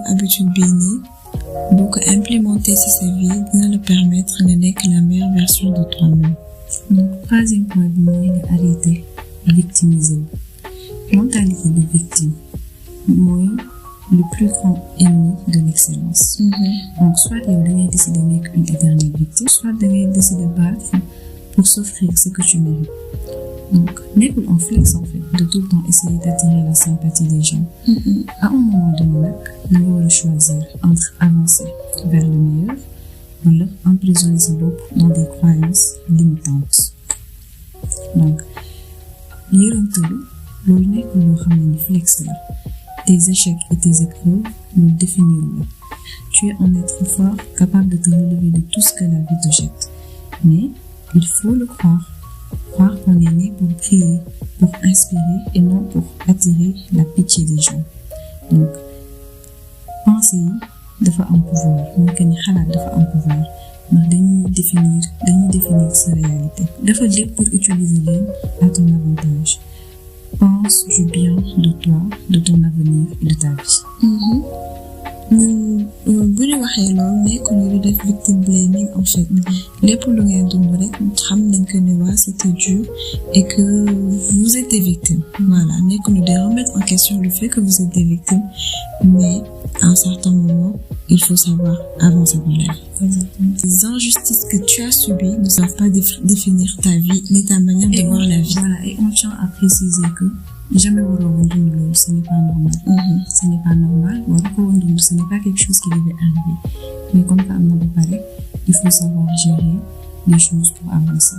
habitude bii nii boo ko implémenter ci sa vie dina la permettre nga nekk la meilleure version de toi-même. Donc troisième point bi mooy nga arrêter victimiser mentalité de victime mooy le plus grand ennemi de l'excellence. Donc soit yow da ngay décider nekk une éternelle victime soit da ngay décider battre pour s'offrir ce que tu mérites. Donc nekkul en flex en fait de tout le temps essayer d'attirer la sympathie des gens. À un moment donné nag da nga war a choisir entre avancer vers le meilleur wala emprisonner sa bopp dans des croyances limitantes. Donc yërëmtalu loolu nekkul loo xam ne flex la. Tes échecs et tes épreuves nous définiront. Tu es un être fort capable de te relever de tout ce que la vie te jette. Mais il faut le croire. Croire qu'on est né pour prier, pour inspirer et non pour attirer la pitié des gens. Donc, pensée yi dafa am pouvoir mooy que ni xalaat dafa am pouvoir ndax dañuy définir sa réalité. Dafa lépp pour utiliser leen à ton avantage. Pense du bien de toi, de ton avenir et de ta vie. bu ñu waxee loolu nekkul ñu def victim blaming en fait lépp lu ngeen dund rek xam nañ que ne waa c'était dur et que vous êtes des victimes. Voilà nekkul ñu de remettre en question le fait que vous êtes des victimes mais à un certain moment il faut savoir avancer dans la vie. Exactement. Les injustices que tu as subies ne savent pas définir ta vie ni ta manière de voir la vie. Voilà, et on tient à préciser que jamais waroo woon dund loolu ce n'est pas normal. Ce n'est pas normal waru ko woon dund ce n'est pas quelque chose qui devait arriver mais comme que am na ba pare il faut savoir gérer les choses pour avancer.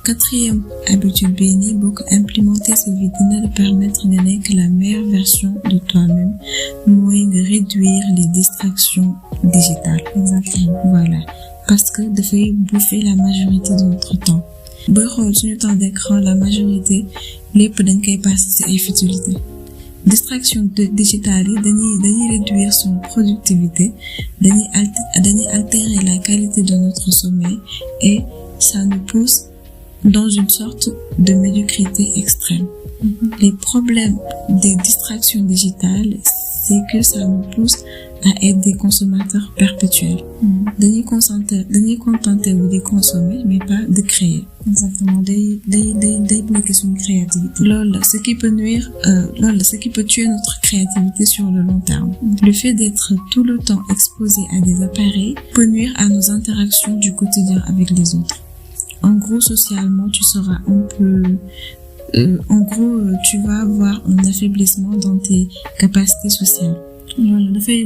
Quatrième habitude bii nii boo ko implémenter sa vie dina la permettre nga nekk la meilleure version de toi-même mooy nga réduire les distractions digitales. Exactement. Voilà parce que dafay bouffer la majorité de notre temps. booy xool suñu temps d'écran la majorité lépp dañ koy passer ci ay futilités. Distraction digitale yi dañuy réduire suñu productivité dañuy altérer la qualité de notre sommeil et ça nous pousse dans une sorte de médiocrité extrême. Les problèmes des distractions digitales c'est que ça nous pousse à être des consommateurs perpétuels. dañuy contenter wu di consommer mais pas de créer. Exactement day bloquer suñu créativité. loolu ce qui peut tuer notre créativité sur le long terme. Le fait d'être tout le temps exposé à des appareils peut nuire à nos interactions du quotidien avec les autres. En gros socialement tu seras un peu tu vas avoir un affaiblissement dans tes capacités sociales. Voilà,